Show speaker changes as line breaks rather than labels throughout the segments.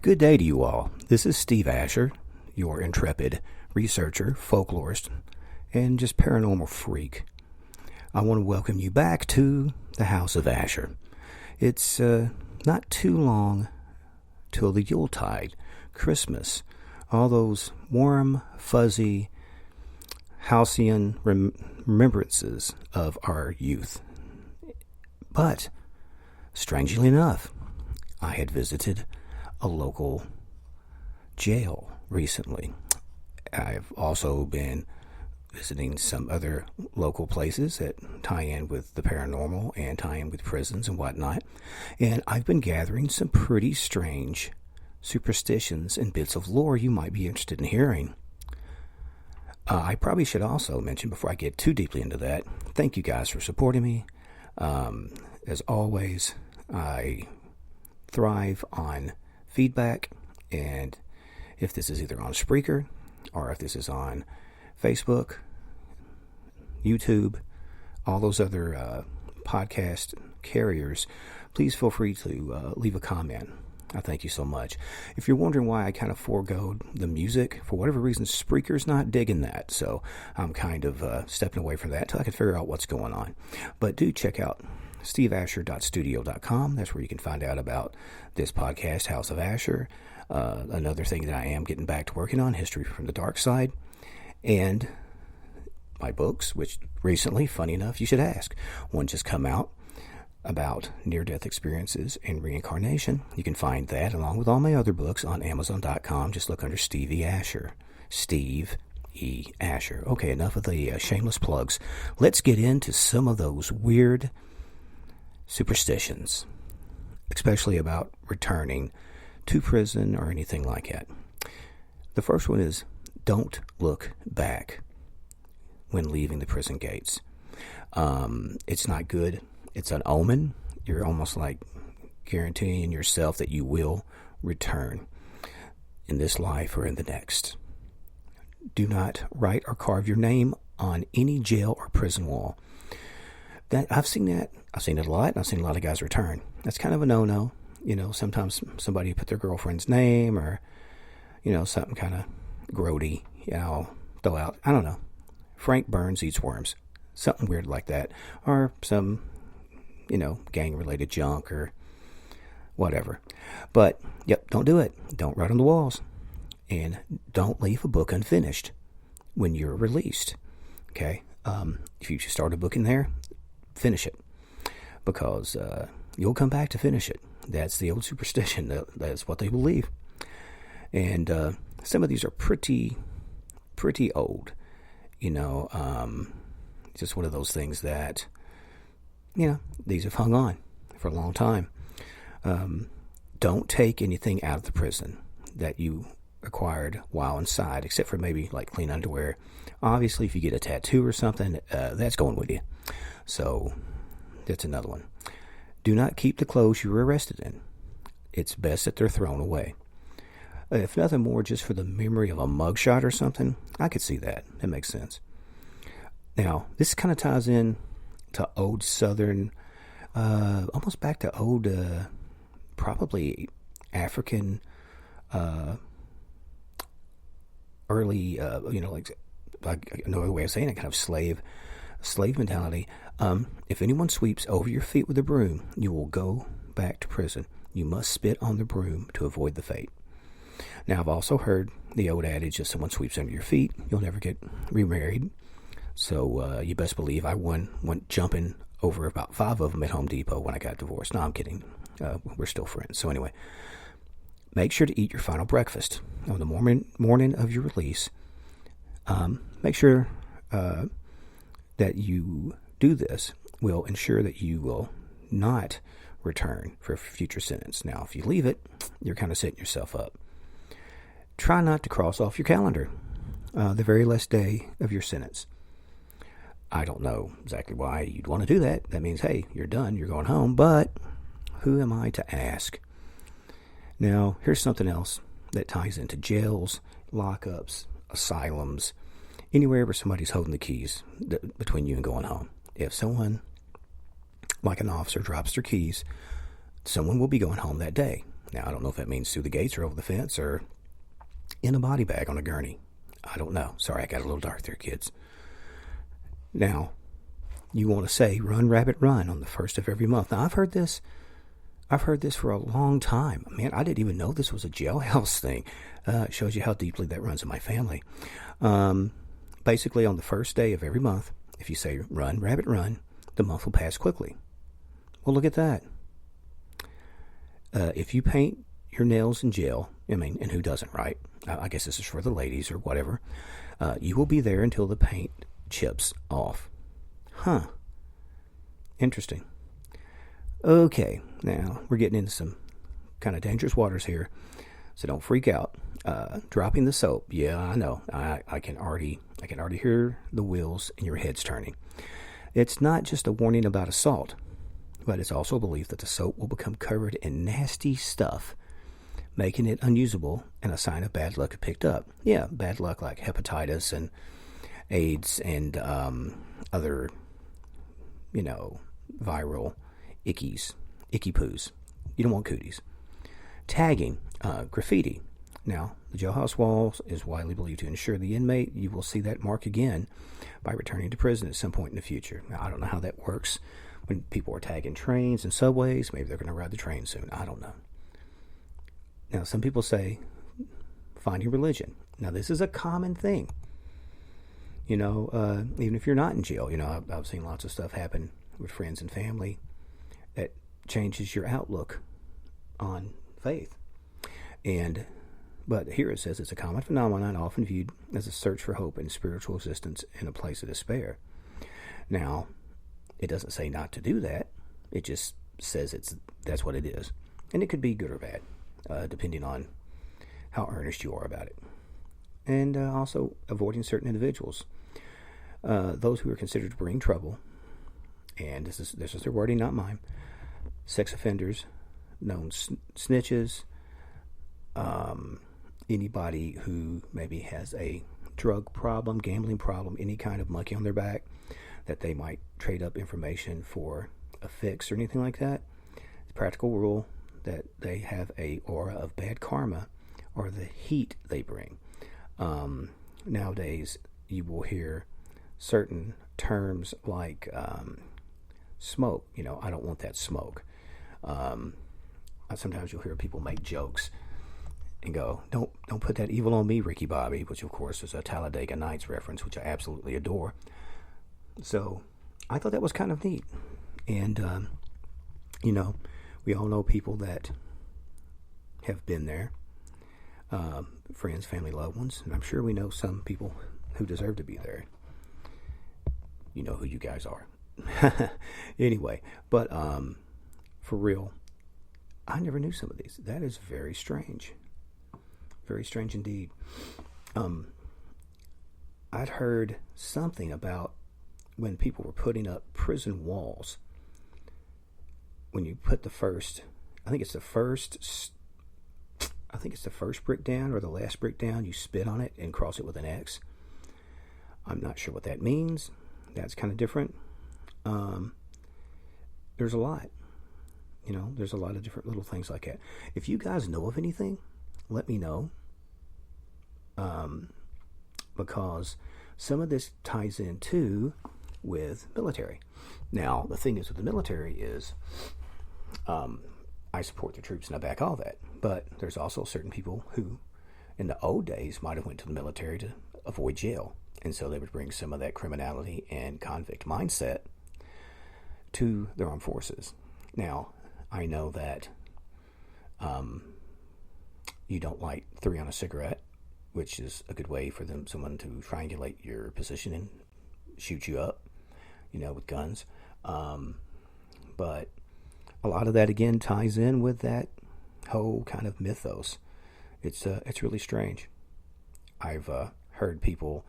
Good day to you all. This is Steve Asher, your intrepid researcher, folklorist, and just paranormal freak. I want to welcome you back to the House of Asher. It's not too long till the Yuletide, Christmas, all those warm, fuzzy, halcyon remembrances of our youth. But, strangely enough, I had visited a local jail recently. I've also been visiting some other local places that tie in with the paranormal and tie in with prisons and whatnot. And I've been gathering some pretty strange superstitions and bits of lore you might be interested in hearing. I probably should also mention, before I get too deeply into that, thank you guys for supporting me. As always, I thrive on feedback, and if this is either on Spreaker or if this is on Facebook, YouTube, all those other podcast carriers, please feel free to leave a comment. I thank you so much. If you're wondering why I kind of forgoed the music, for whatever reason, Spreaker's not digging that, so I'm kind of stepping away from that until I can figure out what's going on. But do check out steveasher.studio.com. That's where you can find out about this podcast, House of Asher. Another thing that I am getting back to working on, History from the Dark Side, and my books, which recently, funny enough, you should ask, one just come out about near-death experiences and reincarnation. You can find that along with all my other books on Amazon.com. Just look under Steve E. Asher. Steve E. Asher. Okay, enough of the shameless plugs. Let's get into some of those weird superstitions, especially about returning to prison or anything like that. The first one is, don't look back when leaving the prison gates. It's not good. It's an omen. You're almost like guaranteeing yourself that you will return in this life or in the next. Do not write or carve your name on any jail or prison wall. I've seen it a lot, and I've seen a lot of guys return. That's kind of a no-no. You know, sometimes somebody put their girlfriend's name or, something kind of grody, throw out, I don't know, Frank Burns eats worms. Something weird like that. Or some, gang-related junk or whatever. But, don't do it. Don't write on the walls. And don't leave a book unfinished when you're released. Okay? If you start a book in there, finish it, because you'll come back to finish it. That's the old superstition. That's what they believe. And some of these are pretty old. Just one of those things that, these have hung on for a long time. Don't take anything out of the prison that you acquired while inside, except for maybe like clean underwear. Obviously, if you get a tattoo or something, that's going with you. So that's another one. Do not keep the clothes you were arrested in. It's best that they're thrown away. If nothing more, just for the memory of a mugshot or something, I could see that. That makes sense. Now, this kind of ties in to old Southern, almost back to old, probably African, early, like another way of saying it, kind of slave mentality. If anyone sweeps over your feet with a broom, you will go back to prison. You must spit on the broom to avoid the fate. Now, I've also heard the old adage, if someone sweeps under your feet, you'll never get remarried. So you best believe I went jumping over about 5 of them at Home Depot when I got divorced. No, I'm kidding. We're still friends. So anyway, make sure to eat your final breakfast on the morning of your release. Make sure that you do this will ensure that you will not return for a future sentence. Now, if you leave it, you're kind of setting yourself up. Try not to cross off your calendar the very last day of your sentence. I don't know exactly why you'd want to do that. That means, hey, you're done, you're going home, but who am I to ask? Now, here's something else that ties into jails, lockups, asylums, anywhere where somebody's holding the keys between you and going home. If someone, like an officer, drops their keys, someone will be going home that day. Now, I don't know if that means through the gates or over the fence or in a body bag on a gurney. I don't know. Sorry, I got a little dark there, kids. Now, you want to say, run, rabbit, run on the first of every month. Now, I've heard this for a long time. Man, I didn't even know this was a jailhouse thing. It shows you how deeply that runs in my family. Basically, on the first day of every month, if you say, run, rabbit, run, the month will pass quickly. Well, look at that. If you paint your nails in jail, and who doesn't, right? I guess this is for the ladies or whatever. You will be there until the paint chips off. Huh. Interesting. Okay, now we're getting into some kind of dangerous waters here, so don't freak out. Dropping the soap. Yeah, I know. I can already hear the wheels in your heads turning. It's not just a warning about assault, but it's also a belief that the soap will become covered in nasty stuff, making it unusable and a sign of bad luck if picked up. Yeah, bad luck like hepatitis and AIDS and other, viral icky poos. You don't want cooties. Tagging, graffiti. Now, the jailhouse walls is widely believed to ensure the inmate you will see that mark again by returning to prison at some point in the future. Now, I don't know how that works when people are tagging trains and subways. Maybe they're going to ride the train soon. I don't know. Now, some people say finding religion. Now, this is a common thing. Even if you're not in jail, I've seen lots of stuff happen with friends and family that changes your outlook on faith. But here it says it's a common phenomenon often viewed as a search for hope and spiritual existence in a place of despair. Now, it doesn't say not to do that. It just says that's what it is. And it could be good or bad, depending on how earnest you are about it. And also avoiding certain individuals. Those who are considered to bring trouble, and this is their wording, not mine. Sex offenders, known snitches, anybody who maybe has a drug problem, gambling problem, any kind of monkey on their back that they might trade up information for a fix or anything like that. The practical rule that they have a aura of bad karma or the heat they bring. Nowadays, you will hear certain terms like smoke. I don't want that smoke. Sometimes you'll hear people make jokes and go, don't put that evil on me, Ricky Bobby, which of course is a Talladega Nights reference, which I absolutely adore. So I thought that was kind of neat. And, we all know people that have been there, friends, family, loved ones, and I'm sure we know some people who deserve to be there. You know who you guys are. Anyway, but for real, I never knew some of these. That is very strange. Very strange indeed. I'd heard something about when people were putting up prison walls. When you put the first brick down or the last brick down, you spit on it and cross it with an X. I'm not sure what that means. That's kind of different. There's a lot. There's a lot of different little things like that. If you guys know of anything, let me know. Because some of this ties in too with military. Now, the thing is with the military is I support the troops and I back all that. But there's also certain people who, in the old days, might have went to the military to avoid jail. And so they would bring some of that criminality and convict mindset to the armed forces. Now, I know that you don't light 3 on a cigarette, which is a good way for someone to triangulate your position and shoot you up, with guns. But a lot of that, again, ties in with that whole kind of mythos. It's really strange. I've heard people,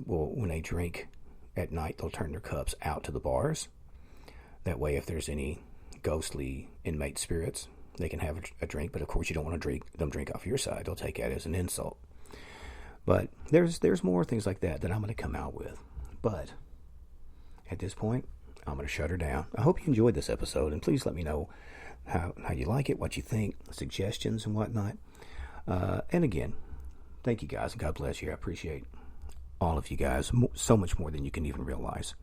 when they drink at night, they'll turn their cups out to the bars. That way, if there's any ghostly inmate spirits, they can have a drink. But of course, you don't want to drink off your side. They'll take that as an insult. But there's more things like that I'm going to come out with. But at this point, I'm going to shut her down. I hope you enjoyed this episode, and please let me know how you like it, what you think, suggestions and whatnot. And again, thank you guys, and God bless you. I appreciate all of you guys so much more than you can even realize.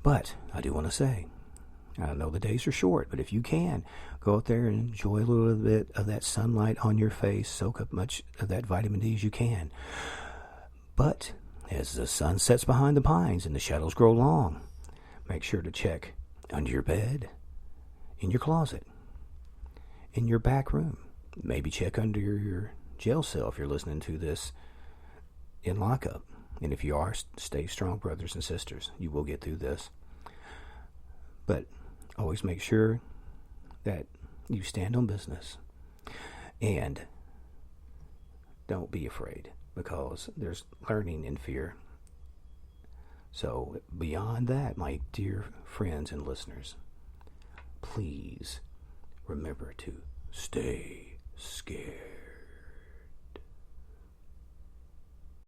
But I do want to say, I know the days are short, but if you can, go out there and enjoy a little bit of that sunlight on your face, soak up much of that vitamin D as you can. But as the sun sets behind the pines and the shadows grow long, make sure to check under your bed, in your closet, in your back room. Maybe check under your jail cell if you're listening to this in lockup. And if you are, stay strong, brothers and sisters. You will get through this. But always make sure that you stand on business. And don't be afraid, because there's learning in fear. So beyond that, my dear friends and listeners, please remember to stay scared.